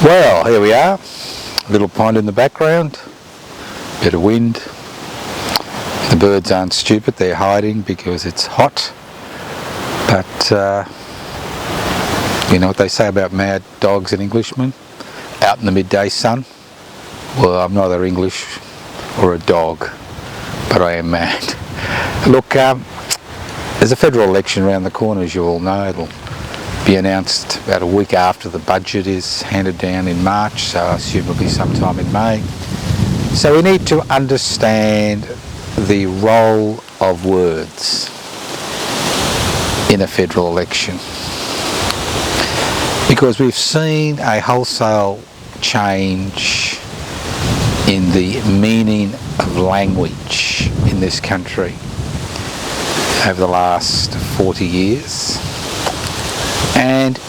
Well, here we are, little pond in the background, bit of wind. The birds aren't stupid, they're hiding because it's hot. But you know what they say about mad dogs and Englishmen? Out in the midday sun. Well, I'm neither English or a dog, but I am mad. Look, there's a federal election around the corner, as you all know. It'll be announced about a week after the budget is handed down in March, so I assume it'll be sometime in May. So we need to understand the role of words in a federal election, because we've seen a wholesale change in the meaning of language in this country over the last 40 years. And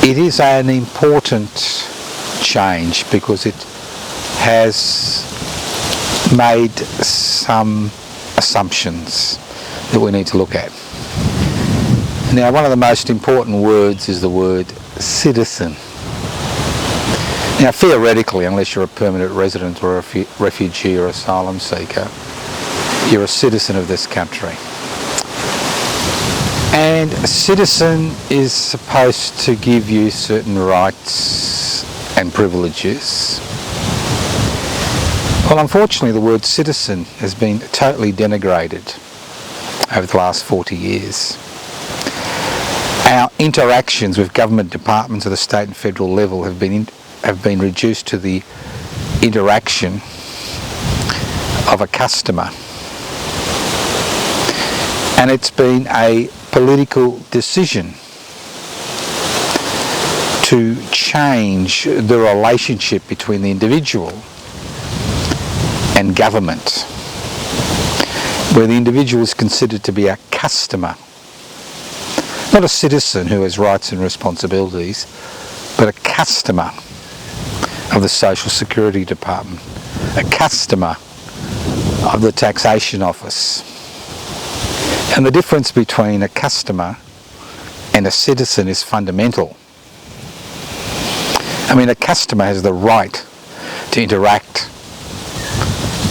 it is an important change because it has made some assumptions that we need to look at. Now, one of the most important words is the word citizen. Now, theoretically, unless you're a permanent resident or a refugee or asylum seeker, you're a citizen of this country. And a citizen is supposed to give you certain rights and privileges. Well, unfortunately, the word citizen has been totally denigrated over the last 40 years. Our interactions with government departments at the state and federal level have been reduced to the interaction of a customer. And it's been a political decision to change the relationship between the individual and government, where the individual is considered to be a customer, not a citizen who has rights and responsibilities, but a customer of the Social Security Department, a customer of the Taxation Office. And the difference between a customer and a citizen is fundamental. I mean, a customer has the right to interact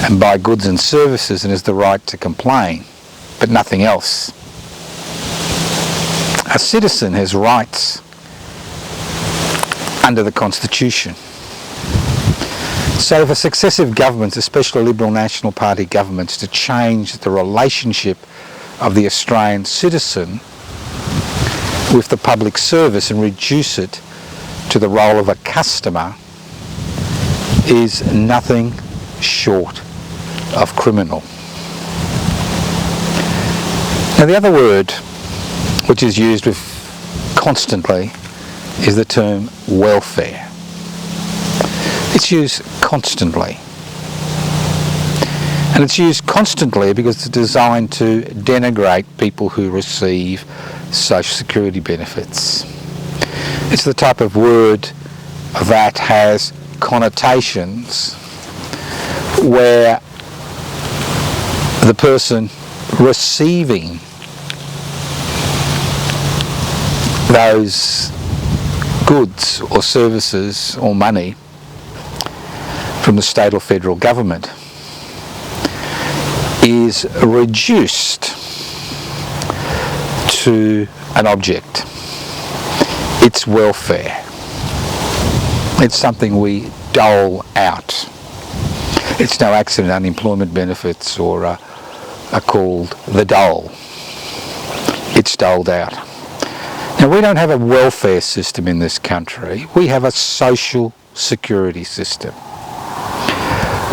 and buy goods and services and has the right to complain, but nothing else. A citizen has rights under the Constitution. So for successive governments, especially Liberal National Party governments, to change the relationship of the Australian citizen with the public service and reduce it to the role of a customer is nothing short of criminal. Now, the other word which is used with constantly is the term welfare. It's used constantly. And it's used constantly because it's designed to denigrate people who receive social security benefits. It's the type of word that has connotations where the person receiving those goods or services or money from the state or federal government is reduced to an object. It's welfare. It's something we dole out. It's no accident unemployment benefits are called the dole. It's doled out. Now, we don't have a welfare system in this country. We have a social security system.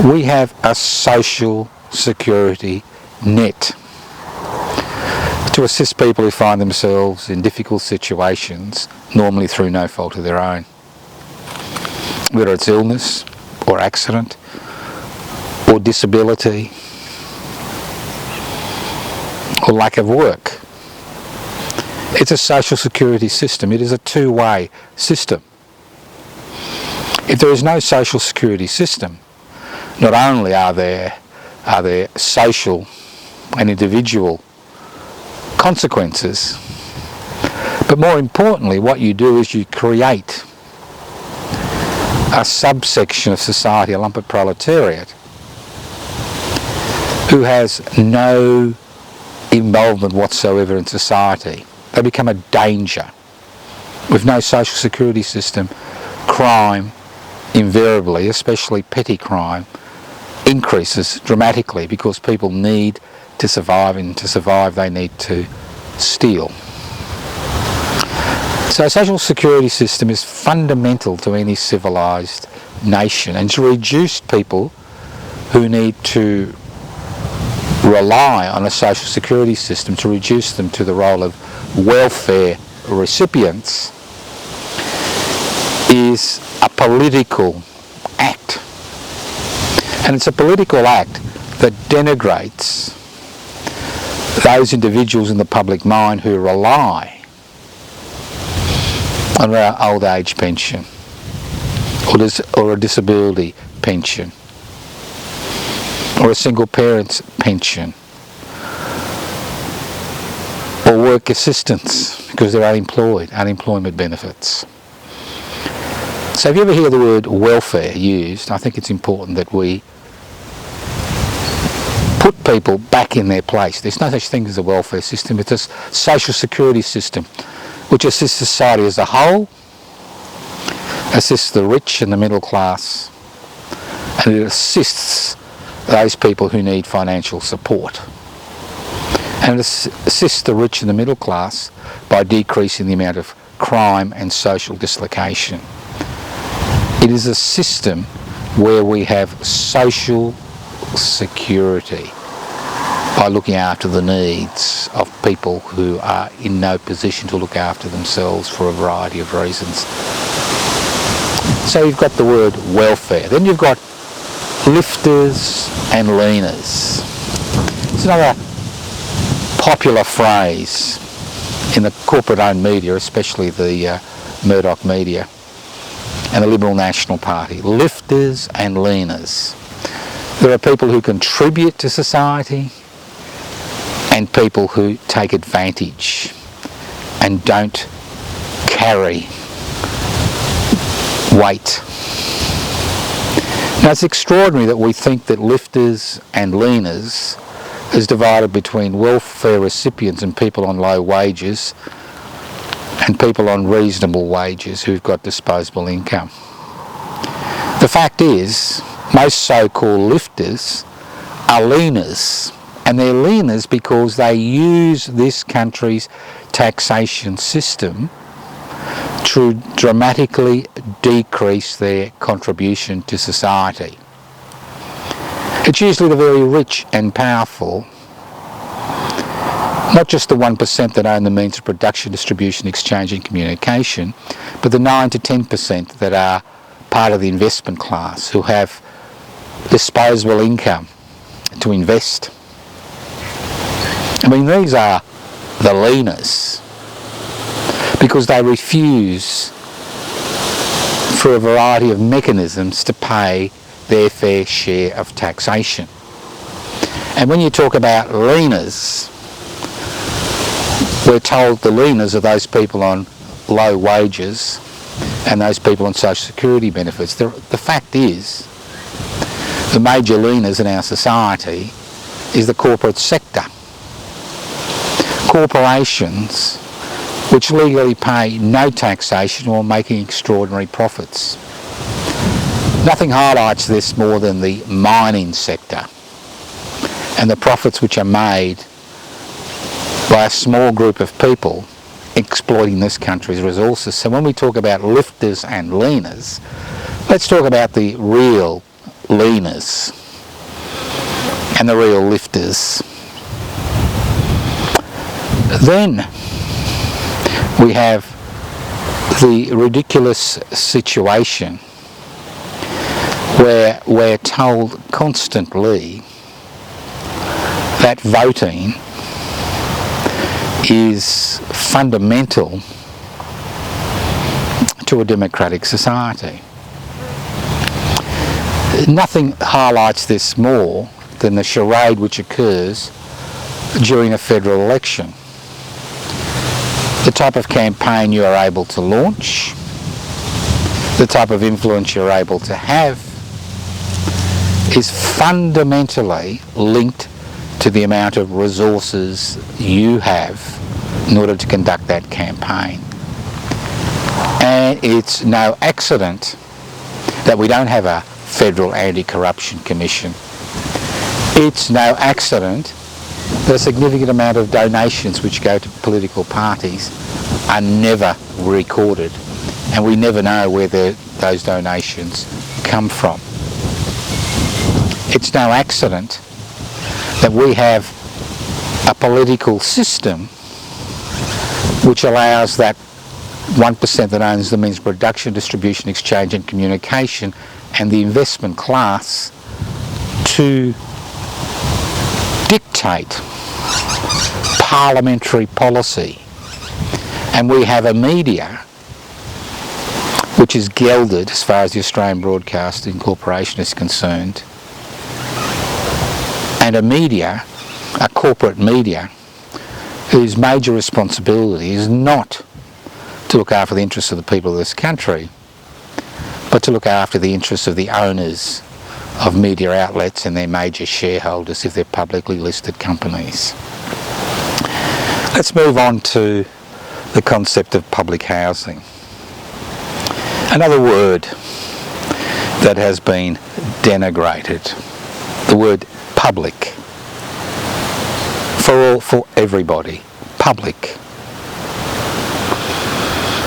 We have a social security net to assist people who find themselves in difficult situations, normally through no fault of their own. Whether it's illness or accident or disability or lack of work. It's a social security system. It is a two-way system. If there is no social security system, not only are there social and individual consequences, but more importantly, what you do is you create a subsection of society, a lump of proletariat, who has no involvement whatsoever in society. They become a danger. With no social security system, crime invariably, especially petty crime, increases dramatically because people need to survive, and to survive they need to steal. So a social security system is fundamental to any civilised nation, and to reduce people who need to rely on a social security system, to reduce them to the role of welfare recipients, is a political act. And it's a political act that denigrates those individuals in the public mind who rely on our old age pension or a disability pension or a single parent's pension or work assistance because they're unemployed, unemployment benefits. So if you ever hear the word welfare used, I think it's important that we put people back in their place. There's no such thing as a welfare system. It's a social security system which assists society as a whole, assists the rich and the middle class, and it assists those people who need financial support. And it assists the rich and the middle class by decreasing the amount of crime and social dislocation. It is a system where we have social security by looking after the needs of people who are in no position to look after themselves for a variety of reasons. So you've got the word welfare. Then you've got lifters and leaners. It's another popular phrase in the corporate-owned media, especially the Murdoch media and the Liberal National Party. Lifters and leaners. There are people who contribute to society and people who take advantage and don't carry weight. Now it's extraordinary that we think that lifters and leaners is divided between welfare recipients and people on low wages and people on reasonable wages who've got disposable income. The fact is, most so-called lifters are leaners, and they're leaners because they use this country's taxation system to dramatically decrease their contribution to society. It's usually the very rich and powerful, not just the 1% that own the means of production, distribution, exchange and communication, but the 9 to 10% that are part of the investment class who have disposable income to invest. I mean, these are the leaners because they refuse for a variety of mechanisms to pay their fair share of taxation. And when you talk about leaners, we're told the leaners are those people on low wages and those people on social security benefits. The fact is, the major leaners in our society is the corporate sector. Corporations which legally pay no taxation while making extraordinary profits. Nothing highlights this more than the mining sector and the profits which are made by a small group of people exploiting this country's resources. So when we talk about lifters and leaners, let's talk about the real leaners and the real lifters. Then we have the ridiculous situation where we're told constantly that voting is fundamental to a democratic society. Nothing highlights this more than the charade which occurs during a federal election. The type of campaign you are able to launch, the type of influence you're able to have is fundamentally linked to the amount of resources you have in order to conduct that campaign. And it's no accident that we don't have a federal anti-corruption commission. It's no accident that a significant amount of donations which go to political parties are never recorded, and we never know where those donations come from. It's no accident that we have a political system which allows that 1% that owns the means of production, distribution, exchange and communication and the investment class to dictate parliamentary policy. And we have a media which is gelded as far as the Australian Broadcasting Corporation is concerned, and a corporate media, whose major responsibility is not to look after the interests of the people of this country, but to look after the interests of the owners of media outlets and their major shareholders if they're publicly listed companies. Let's move on to the concept of public housing. Another word that has been denigrated, the word public. For everybody, public.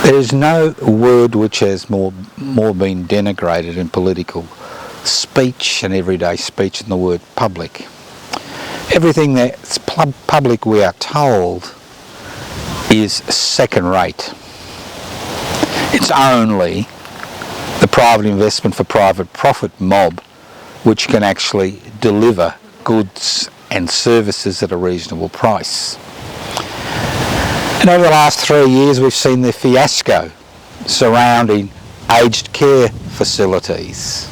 There is no word which has more been denigrated in political speech and everyday speech than the word public. Everything that's public, we are told, is second rate. It's only the private investment for private profit mob which can actually deliver goods and services at a reasonable price. And over the last 3 years we've seen the fiasco surrounding aged care facilities,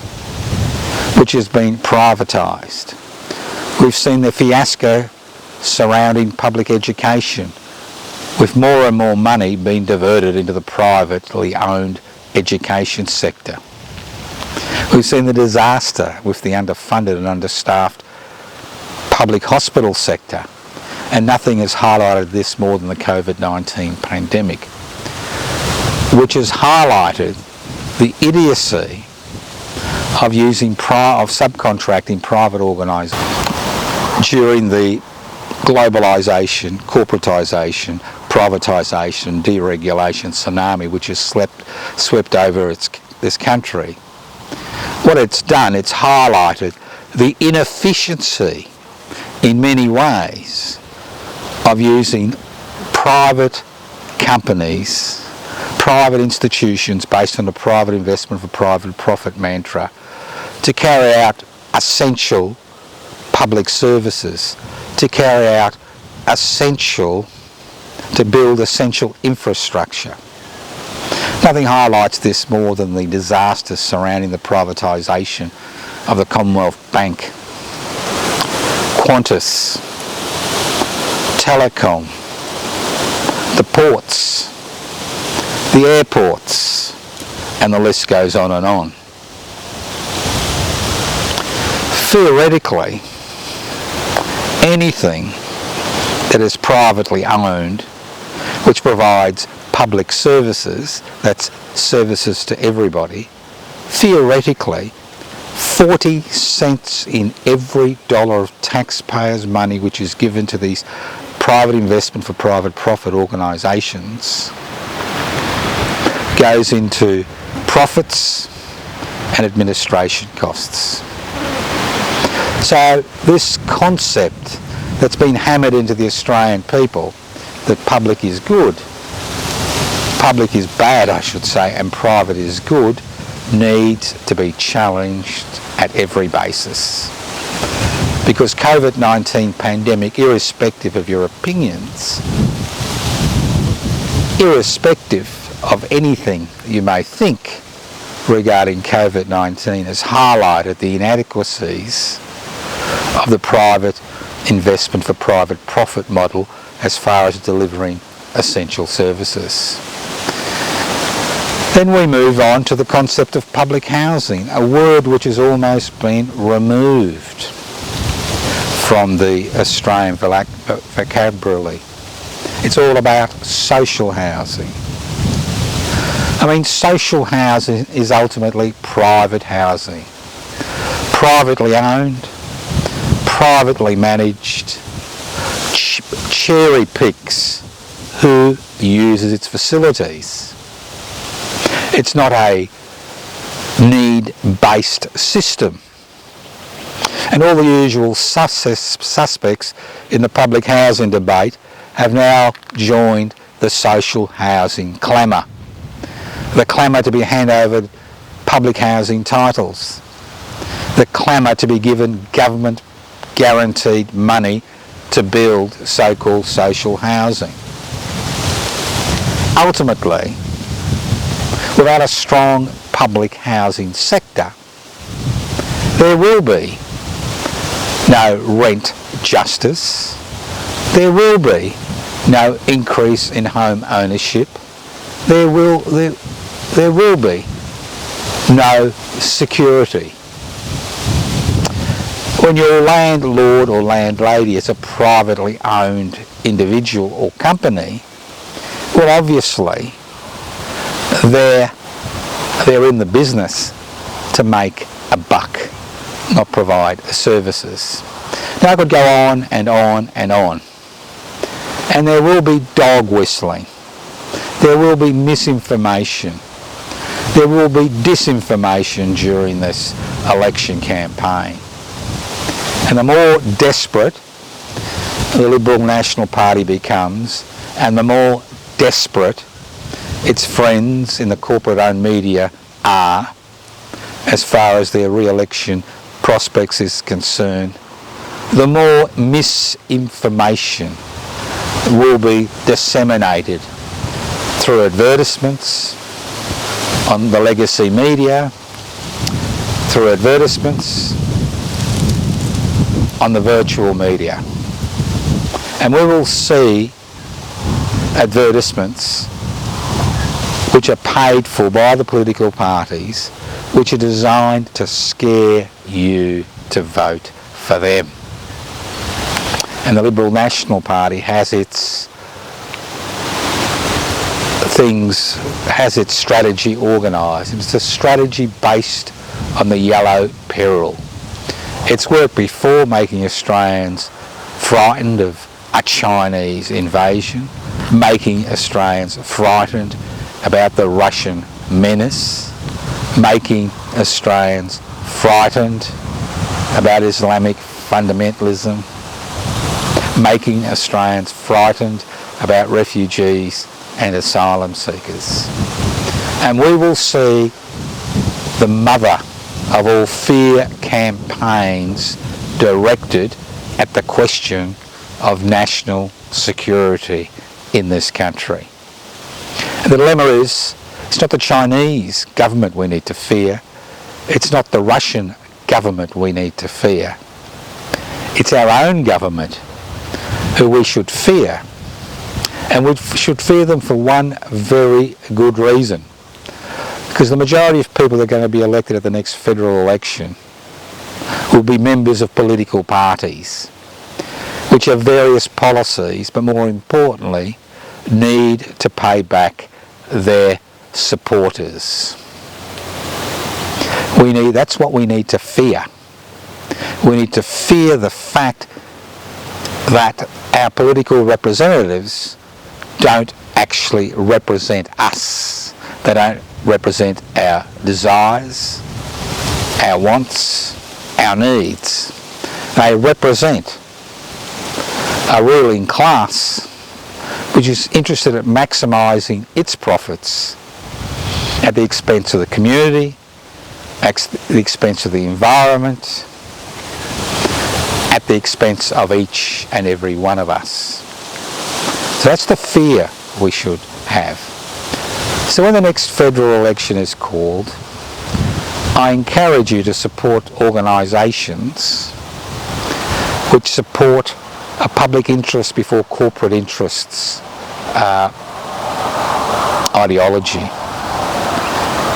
which has been privatised. We've seen the fiasco surrounding public education, with more and more money being diverted into the privately owned education sector. We've seen the disaster with the underfunded and understaffed public hospital sector, and nothing has highlighted this more than the COVID-19 pandemic, which has highlighted the idiocy of subcontracting private organisations during the globalisation, corporatisation, privatisation, deregulation tsunami which has swept over this country. What it's done, it's highlighted the inefficiency in many ways of using private companies, private institutions based on the private investment for private profit mantra to carry out essential public services, to build essential infrastructure. Nothing highlights this more than the disasters surrounding the privatisation of the Commonwealth Bank, Qantas, Telecom, the ports, the airports, and the list goes on and on. Theoretically, anything that is privately owned, which provides public services, that's services to everybody, theoretically 40 cents in every dollar of taxpayers' money which is given to these private investment for private profit organisations goes into profits and administration costs. So this concept that's been hammered into the Australian people, that public is good, public is bad I should say, and private is good, needs to be challenged at every basis. Because COVID-19 pandemic, irrespective of your opinions, irrespective of anything you may think regarding COVID-19, has highlighted the inadequacies of the private investment for private profit model as far as delivering essential services. Then we move on to the concept of public housing, a word which has almost been removed from the Australian vocabulary. It's all about social housing. I mean, social housing is ultimately private housing. Privately owned, privately managed, cherry picks who uses its facilities. It's not a need-based system. And all the usual suspects in the public housing debate have now joined the social housing clamour. The clamour to be handed over public housing titles. The clamour to be given government guaranteed money to build so-called social housing. Ultimately, without a strong public housing sector, there will be no rent justice, there will be no increase in home ownership, there will be no security. When your landlord or landlady is a privately owned individual or company, well, obviously they're in the business to make a buck, not provide services. Now I could go on and on and on. And there will be dog whistling. There will be misinformation. There will be disinformation during this election campaign. And the more desperate the Liberal National Party becomes, and the more desperate its friends in the corporate-owned media are, as far as their re-election prospects is concerned, the more misinformation will be disseminated through advertisements on the legacy media, through advertisements on the virtual media. And we will see advertisements which are paid for by the political parties, which are designed to scare you to vote for them. And the Liberal National Party has its strategy organised. It's a strategy based on the yellow peril. It's worked before, making Australians frightened of a Chinese invasion, making Australians frightened about the Russian menace, making Australians frightened about Islamic fundamentalism, making Australians frightened about refugees and asylum seekers. And we will see the mother of all fear campaigns directed at the question of national security in this country. And the dilemma is, it's not the Chinese government we need to fear, it's not the Russian government we need to fear. It's our own government who we should fear. And we should fear them for one very good reason. Because the majority of people that are going to be elected at the next federal election will be members of political parties which have various policies, but more importantly, need to pay back their supporters. That's what we need to fear. We need to fear the fact that our political representatives don't actually represent us. They don't represent our desires, our wants, our needs. They represent a ruling class which is interested in maximising its profits at the expense of the community, at the expense of the environment, at the expense of each and every one of us. So that's the fear we should have. So when the next federal election is called, I encourage you to support organisations which support a public interest before corporate interests ideology.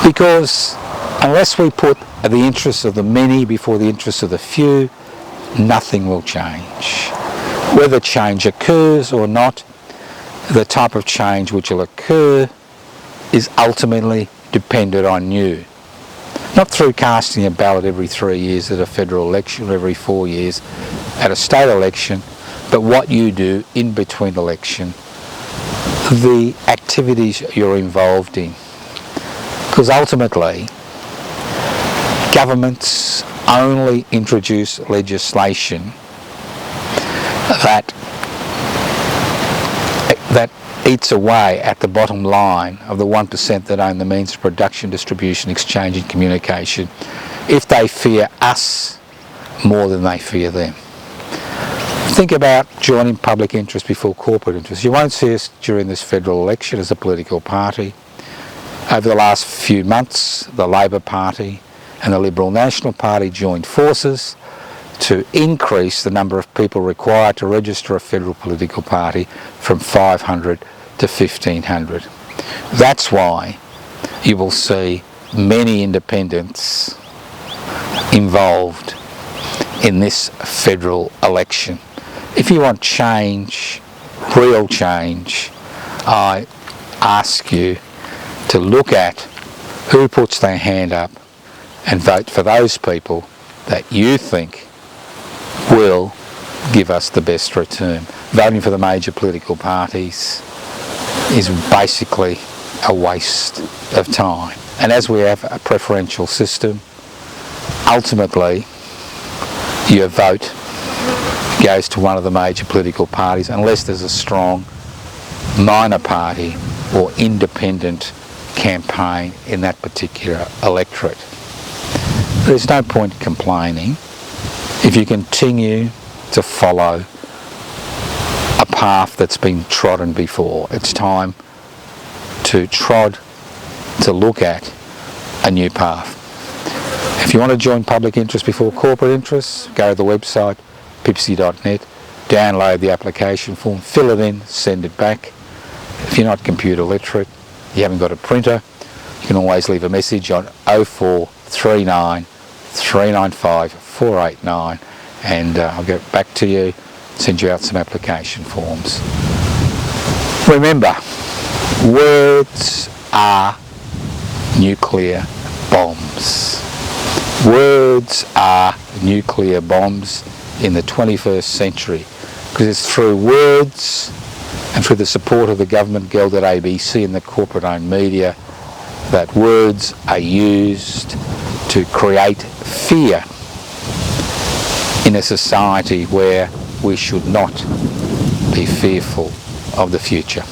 Because unless we put the interests of the many before the interests of the few, nothing will change. Whether change occurs or not, the type of change which will occur is ultimately dependent on you. Not through casting a ballot every 3 years at a federal election or every 4 years at a state election, but what you do in between election, the activities you're involved in. Because ultimately, governments only introduce legislation that eats away at the bottom line of the 1% that own the means of production, distribution, exchange and communication if they fear us more than they fear them. Think about joining public interest before corporate interest. You won't see us during this federal election as a political party. Over the last few months, the Labor Party and the Liberal National Party joined forces to increase the number of people required to register a federal political party from 500 to 1,500. That's why you will see many independents involved in this federal election. If you want change, real change, I ask you to look at who puts their hand up and vote for those people that you think will give us the best return. Voting for the major political parties is basically a waste of time. And as we have a preferential system, ultimately your vote goes to one of the major political parties unless there's a strong minor party or independent campaign in that particular electorate. There's no point complaining if you continue to follow a path that's been trodden before. It's time to look at a new path. If you want to join public interest before corporate interests, go to the website pibci.net, download the application form, fill it in, send it back. If you're not computer literate, you haven't got a printer, you can always leave a message on 0439 395 489 and I'll get back to you, send you out some application forms. Remember, words are nuclear bombs. Words are nuclear bombs in the 21st century because it's through words and through the support of the government gelded ABC and the corporate-owned media that words are used to create fear in a society where we should not be fearful of the future.